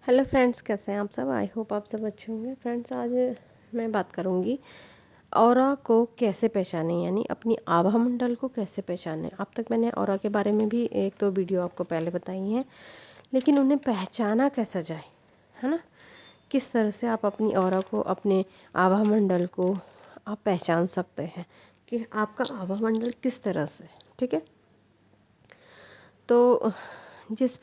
Hello friends, कैसे हैं आप सब। आई होप आप सब अच्छे होंगे। फ्रेंड्स, आज मैं बात करूंगी ऑरा को कैसे पहचानें, यानी अपनी आभा मंडल को कैसे पहचानें। अब तक मैंने ऑरा के बारे में भी एक दो वीडियो आपको पहले बताई हैं, लेकिन उन्हें पहचाना कैसा जाए, है ना। किस तरह से आप अपनी ऑरा को, अपने आभा मंडल को आप पहचान सकते हैं कि आपका आभा मंडल किस तरह से, ठीक है। तो जिस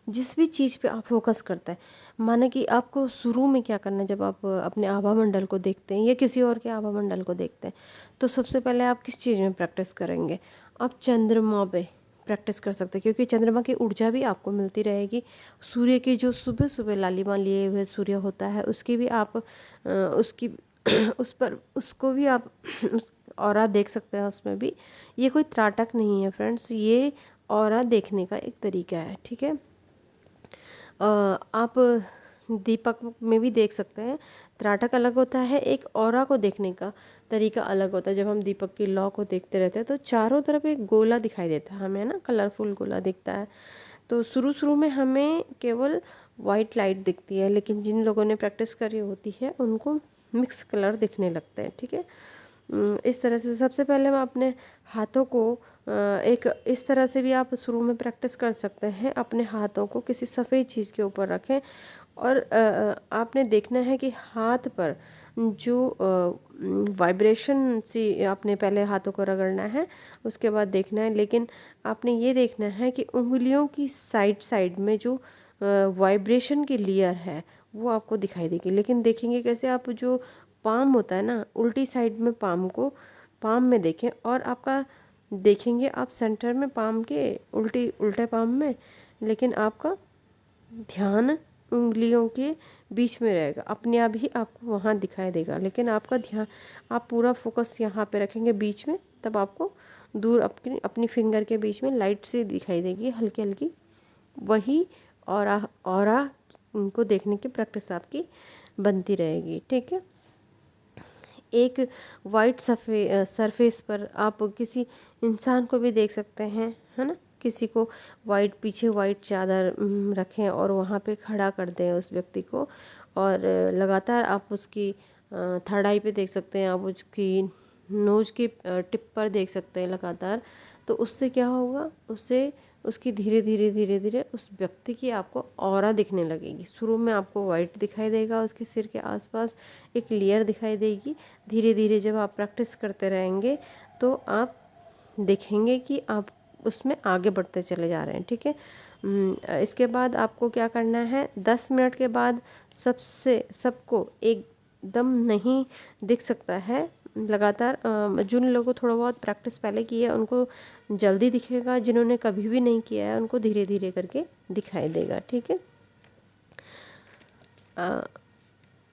जिस भी चीज़ पे आप फोकस करते हैं, माने कि आपको शुरू में क्या करना है, जब आप अपने आभा मंडल को देखते हैं या किसी और के आभा मंडल को देखते हैं, तो सबसे पहले आप किस चीज़ में प्रैक्टिस करेंगे। आप चंद्रमा पे प्रैक्टिस कर सकते हैं, क्योंकि चंद्रमा की ऊर्जा भी आपको मिलती रहेगी। सूर्य की जो सुबह सुबह लालिमा लिए हुए सूर्य होता है, उसकी भी आप उसकी उस पर उसको भी आप उस ऑरा देख सकते हैं। उसमें भी ये कोई त्राटक नहीं है फ्रेंड्स, ये ऑरा देखने का एक तरीका है, ठीक है। आप दीपक में भी देख सकते हैं। त्राटक अलग होता है, एक ऑरा को देखने का तरीका अलग होता है। जब हम दीपक की लौ को देखते रहते हैं तो चारों तरफ एक गोला दिखाई देता है हमें, है ना, कलरफुल गोला दिखता है। तो शुरू शुरू में हमें केवल वाइट लाइट दिखती है, लेकिन जिन लोगों ने प्रैक्टिस करी होती है उनको मिक्स कलर दिखने लगते हैं, ठीक है। इस तरह से सबसे पहले हम अपने हाथों को एक इस तरह से भी आप शुरू में प्रैक्टिस कर सकते हैं। अपने हाथों को किसी सफ़ेद चीज़ के ऊपर रखें और आपने देखना है कि हाथ पर जो वाइब्रेशन सी, आपने पहले हाथों को रगड़ना है, उसके बाद देखना है। लेकिन आपने ये देखना है कि उंगलियों की साइड साइड में जो वाइब्रेशन की लेयर है वो आपको दिखाई देगी। लेकिन देखेंगे कैसे, आप जो पाम होता है ना, उल्टी साइड में पाम में देखें और आपका देखेंगे आप सेंटर में पाम के उल्टे पाम में, लेकिन आपका ध्यान उंगलियों के बीच में रहेगा। अपने आप ही आपको वहाँ दिखाई देगा, लेकिन आपका ध्यान, आप पूरा फोकस यहाँ पे रखेंगे बीच में, तब आपको दूर अपनी अपनी फिंगर के बीच में लाइट से दिखाई देगी, हल्की हल्की। वही ऑरा को देखने की प्रैक्टिस आपकी बनती रहेगी, ठीक है। एक वाइट सरफेस पर आप किसी इंसान को भी देख सकते हैं, है ना। किसी को वाइट, पीछे वाइट चादर रखें और वहाँ पे खड़ा कर दें उस व्यक्ति को, और लगातार आप उसकी थर्ड आई पे देख सकते हैं, आप उसकी नोज की टिप पर देख सकते हैं लगातार। तो उससे क्या होगा, उससे उसकी धीरे धीरे धीरे धीरे उस व्यक्ति की आपको ऑरा दिखने लगेगी। शुरू में आपको वाइट दिखाई देगा, उसके सिर के आसपास एक लेयर दिखाई देगी। धीरे धीरे जब आप प्रैक्टिस करते रहेंगे तो आप देखेंगे कि आप उसमें आगे बढ़ते चले जा रहे हैं, ठीक है। इसके बाद आपको क्या करना है, 10 मिनट के बाद सबको एकदम नहीं दिख सकता है लगातार। जिन लोगों को थोड़ा बहुत प्रैक्टिस पहले की है उनको जल्दी दिखेगा, जिन्होंने कभी भी नहीं किया है उनको धीरे धीरे करके दिखाई देगा, ठीक है।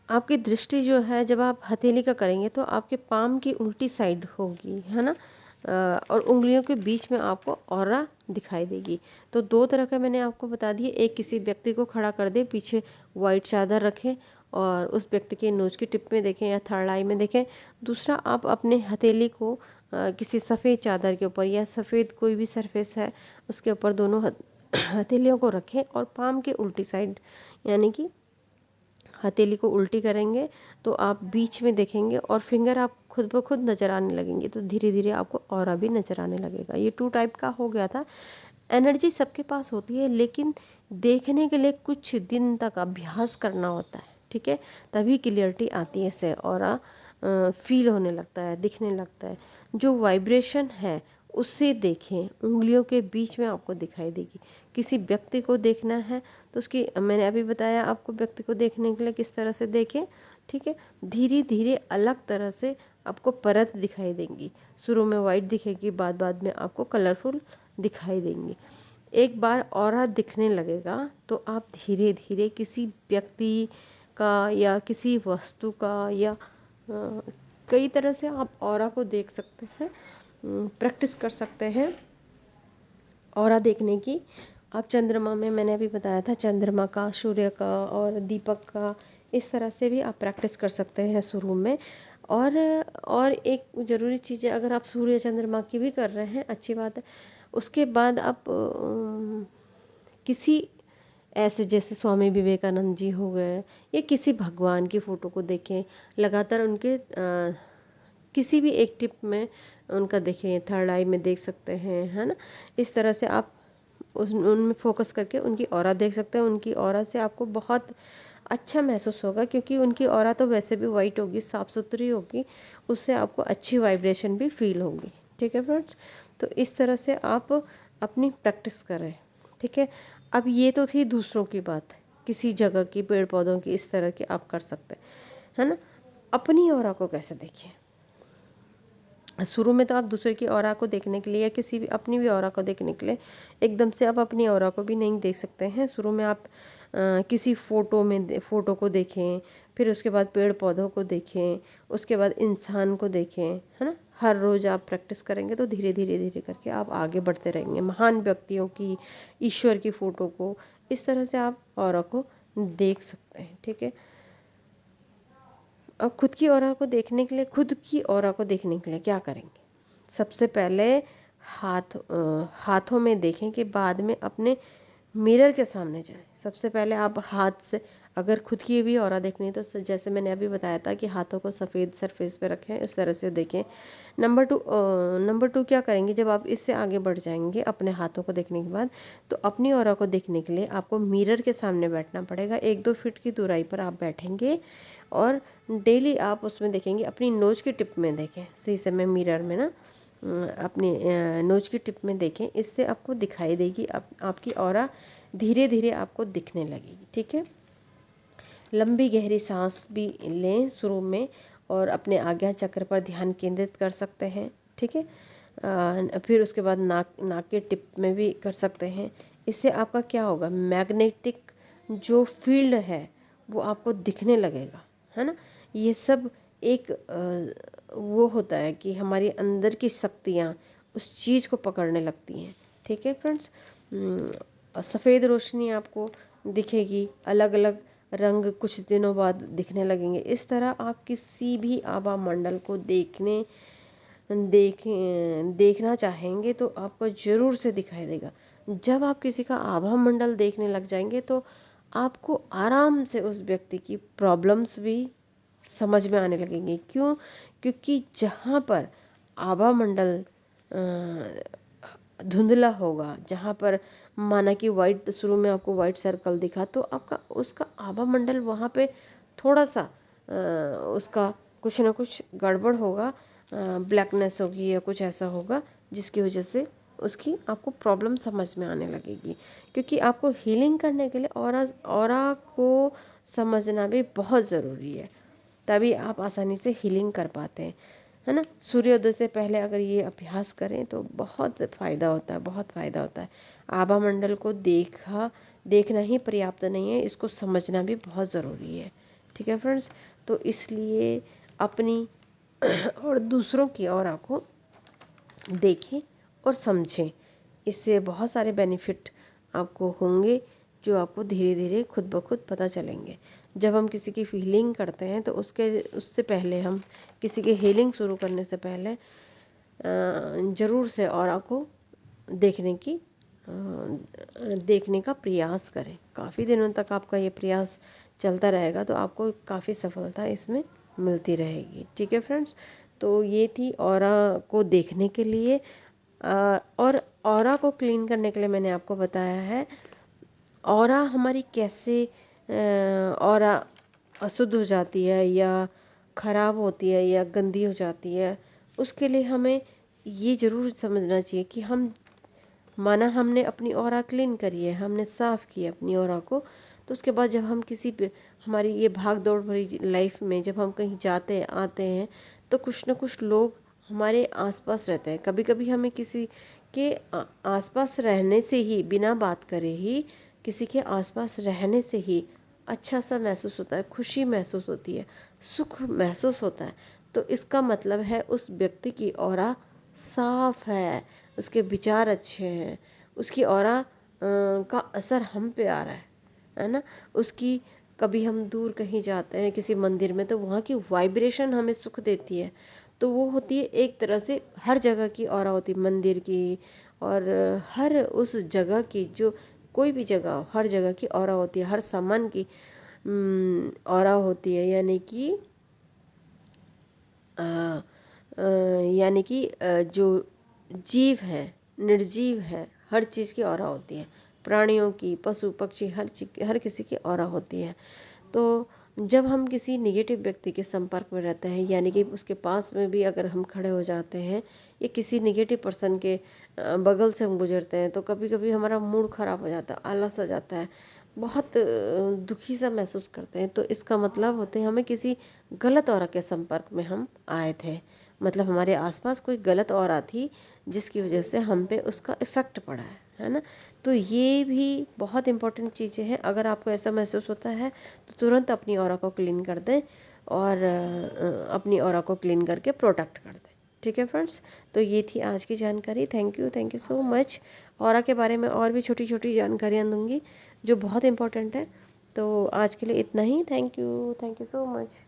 आपकी दृष्टि जो है, जब आप हथेली का करेंगे तो आपके पाम की उल्टी साइड होगी, है ना। और उंगलियों के बीच में आपको ऑरा दिखाई देगी। तो दो तरह का मैंने आपको बता दिए। एक, किसी व्यक्ति को खड़ा कर दे, पीछे वाइट चादर रखें और उस व्यक्ति के नोज की टिप में देखें या थर्ड आई में देखें। दूसरा, आप अपने हथेली को किसी सफ़ेद चादर के ऊपर या सफ़ेद कोई भी सरफेस है उसके ऊपर दोनों हथेलियों को रखें और पाम के उल्टी साइड, यानी कि हथेली को उल्टी करेंगे तो आप बीच में देखेंगे और फिंगर आप खुद ब खुद नज़र आने लगेंगे। तो धीरे धीरे आपको ऑरा भी नज़र आने लगेगा। ये 2 टाइप का हो गया था। एनर्जी सबके पास होती है, लेकिन देखने के लिए कुछ दिन तक अभ्यास करना होता है, ठीक है। तभी क्लियरिटी आती है, इससे ऑरा फील होने लगता है, दिखने लगता है। जो वाइब्रेशन है उससे देखें, उंगलियों के बीच में आपको दिखाई देगी। किसी व्यक्ति को देखना है तो उसकी, मैंने अभी बताया आपको व्यक्ति को देखने के लिए किस तरह से देखें, ठीक है। धीरे धीरे अलग तरह से आपको परत दिखाई देंगी। शुरू में वाइट दिखेगी, बाद बाद में आपको कलरफुल दिखाई देंगी। एक बार ऑरा दिखने लगेगा तो आप धीरे धीरे किसी व्यक्ति का या किसी वस्तु का या कई तरह से आप ऑरा को देख सकते हैं, प्रैक्टिस कर सकते हैं ऑरा देखने की। आप चंद्रमा में, मैंने अभी बताया था, चंद्रमा का, सूर्य का और दीपक का, इस तरह से भी आप प्रैक्टिस कर सकते हैं शुरू में। और एक ज़रूरी चीज़ है, अगर आप सूर्य चंद्रमा की भी कर रहे हैं अच्छी बात है। उसके बाद आप किसी ऐसे जैसे स्वामी विवेकानंद जी हो गए, या किसी भगवान की फ़ोटो को देखें, लगातार उनके किसी भी एक टिप में उनका देखें, थर्ड आई में देख सकते हैं, है ना। इस तरह से आप उस उनमें फोकस करके उनकी ऑरा देख सकते हैं। उनकी ऑरा से आपको बहुत अच्छा महसूस होगा, क्योंकि उनकी ऑरा तो वैसे भी वाइट होगी, साफ़ सुथरी होगी, उससे आपको अच्छी वाइब्रेशन भी फील होगी। ठीक है फ्रेंड्स, तो इस तरह से आप अपनी प्रैक्टिस करें। ठीक है, अब ये तो थी दूसरों की बात, किसी जगह की, पेड़ पौधों की, इस तरह की आप कर सकते हैं, है ना। अपनी ऑरा को कैसे देखिए। शुरू में तो आप दूसरे की ऑरा को देखने के लिए या किसी भी अपनी भी ऑरा को देखने के लिए एकदम से आप अपनी ऑरा को भी नहीं देख सकते हैं। शुरू में आप किसी फ़ोटो को देखें, फिर उसके बाद पेड़ पौधों को देखें, उसके बाद इंसान को देखें, है ना। हर रोज़ आप प्रैक्टिस करेंगे तो धीरे धीरे धीरे करके आप आगे बढ़ते रहेंगे। महान व्यक्तियों की, ईश्वर की फ़ोटो को, इस तरह से आप ऑरा को देख सकते हैं। ठीक है, अब खुद की ऑरा को देखने के लिए क्या करेंगे। सबसे पहले हाथों में देखें कि बाद में अपने मिरर के सामने जाएं। सबसे पहले आप हाथ से, अगर खुद की भी ऑरा देखनी है तो जैसे मैंने अभी बताया था कि हाथों को सफ़ेद सरफेस पे रखें, इस तरह से देखें। नंबर टू क्या करेंगे, जब आप इससे आगे बढ़ जाएंगे अपने हाथों को देखने के बाद, तो अपनी ऑरा को देखने के लिए आपको मिरर के सामने बैठना पड़ेगा। 1-2 फीट की दूराई पर आप बैठेंगे और डेली आप उसमें देखेंगे, अपनी नोज की टिप में देखें, शीशे में, मिरर में ना, अपनी नोज की टिप में देखें। इससे आपको दिखाई देगी, आपकी ऑरा धीरे धीरे आपको दिखने लगेगी। ठीक है, लंबी गहरी सांस भी लें शुरू में, और अपने आज्ञा चक्र पर ध्यान केंद्रित कर सकते हैं। ठीक है, फिर उसके बाद नाक के टिप में भी कर सकते हैं। इससे आपका क्या होगा, मैग्नेटिक जो फील्ड है वो आपको दिखने लगेगा, है ना। ये सब एक वो होता है कि हमारी अंदर की शक्तियाँ उस चीज़ को पकड़ने लगती हैं। ठीक है फ्रेंड्स, सफ़ेद रोशनी आपको दिखेगी, अलग अलग रंग कुछ दिनों बाद दिखने लगेंगे। इस तरह आप किसी भी आभा मंडल को देखना चाहेंगे तो आपको ज़रूर से दिखाई देगा। जब आप किसी का आभा मंडल देखने लग जाएंगे तो आपको आराम से उस व्यक्ति की प्रॉब्लम्स भी समझ में आने लगेंगी। क्यों? क्योंकि जहाँ पर आभा मंडल धुंधला होगा, जहाँ पर माना कि वाइट, शुरू में आपको वाइट सर्कल दिखा, तो आपका उसका आभा मंडल वहाँ पे थोड़ा सा उसका कुछ ना कुछ गड़बड़ होगा, ब्लैकनेस होगी या कुछ ऐसा होगा, जिसकी वजह से उसकी आपको प्रॉब्लम समझ में आने लगेगी। क्योंकि आपको हीलिंग करने के लिए ऑरा को समझना भी बहुत ज़रूरी है, तभी आप आसानी से हीलिंग कर पाते हैं, है ना। सूर्योदय से पहले अगर ये अभ्यास करें तो बहुत फ़ायदा होता है, बहुत फ़ायदा होता है। आभा मंडल को देखना ही पर्याप्त नहीं है, इसको समझना भी बहुत ज़रूरी है। ठीक है फ्रेंड्स, तो इसलिए अपनी और दूसरों की ऑरा को देखें और समझें। इससे बहुत सारे बेनिफिट आपको होंगे, जो आपको धीरे धीरे खुद ब खुद पता चलेंगे। जब हम किसी की हीलिंग करते हैं तो उससे पहले, हम किसी की हीलिंग शुरू करने से पहले ज़रूर से ऑरा को देखने का प्रयास करें। काफ़ी दिनों तक आपका ये प्रयास चलता रहेगा तो आपको काफ़ी सफलता इसमें मिलती रहेगी। ठीक है फ्रेंड्स, तो ये थी ऑरा को देखने के लिए। और ऑरा को क्लीन करने के लिए मैंने आपको बताया है, ऑरा हमारी कैसे ऑरा अशुद्ध हो जाती है या ख़राब होती है या गंदी हो जाती है। उसके लिए हमें ये ज़रूर समझना चाहिए कि माना हमने अपनी ऑरा क्लीन करी है, हमने साफ़ किया अपनी ऑरा को, तो उसके बाद जब हम किसी पे, हमारी ये भाग दौड़ भरी लाइफ में जब हम कहीं जाते हैं आते हैं, तो कुछ ना कुछ लोग हमारे आसपास रहते हैं। कभी कभी हमें किसी के आसपास रहने से ही, बिना बात करे ही, किसी के आसपास रहने से ही अच्छा सा महसूस होता है, खुशी महसूस होती है, सुख महसूस होता है। तो इसका मतलब है उस व्यक्ति की ऑरा साफ है, उसके विचार अच्छे हैं, उसकी ऑरा का असर हम पे आ रहा है ना। उसकी, कभी हम दूर कहीं जाते हैं किसी मंदिर में, तो वहाँ की वाइब्रेशन हमें सुख देती है। तो वो होती है एक तरह से, हर जगह की ऑरा होती है, मंदिर की और हर उस जगह की जो कोई भी जगह हो, हर जगह की ऑरा होती है, हर सामान की ऑरा होती है। अ, अ, जो जीव है, निर्जीव है, हर चीज़ की ऑरा होती है। प्राणियों की, पशु पक्षी, हर किसी की ऑरा होती है। तो जब हम किसी नेगेटिव व्यक्ति के संपर्क में रहते हैं, यानी कि उसके पास में भी अगर हम खड़े हो जाते हैं या किसी नेगेटिव पर्सन के बगल से हम गुजरते हैं, तो कभी कभी हमारा मूड खराब हो जाता है, आलस आ जाता है, बहुत दुखी सा महसूस करते हैं। तो इसका मतलब होते हैं हमें किसी गलत औरा के संपर्क में हम आए थे, मतलब हमारे आसपास कोई गलत औरा थी जिसकी वजह से हम पे उसका इफ़ेक्ट पड़ा है ना। तो ये भी बहुत इंपॉर्टेंट चीज़ें हैं। अगर आपको ऐसा महसूस होता है तो तुरंत अपनी ऑरा को क्लीन कर दें और अपनी ऑरा को क्लीन करके प्रोटेक्ट कर दें। ठीक है फ्रेंड्स, तो ये थी आज की जानकारी। Thank you so much. Aura के बारे में और भी छोटी छोटी जानकारियाँ दूंगी जो बहुत इंपॉर्टेंट है। तो आज के लिए इतना ही। Thank you so much.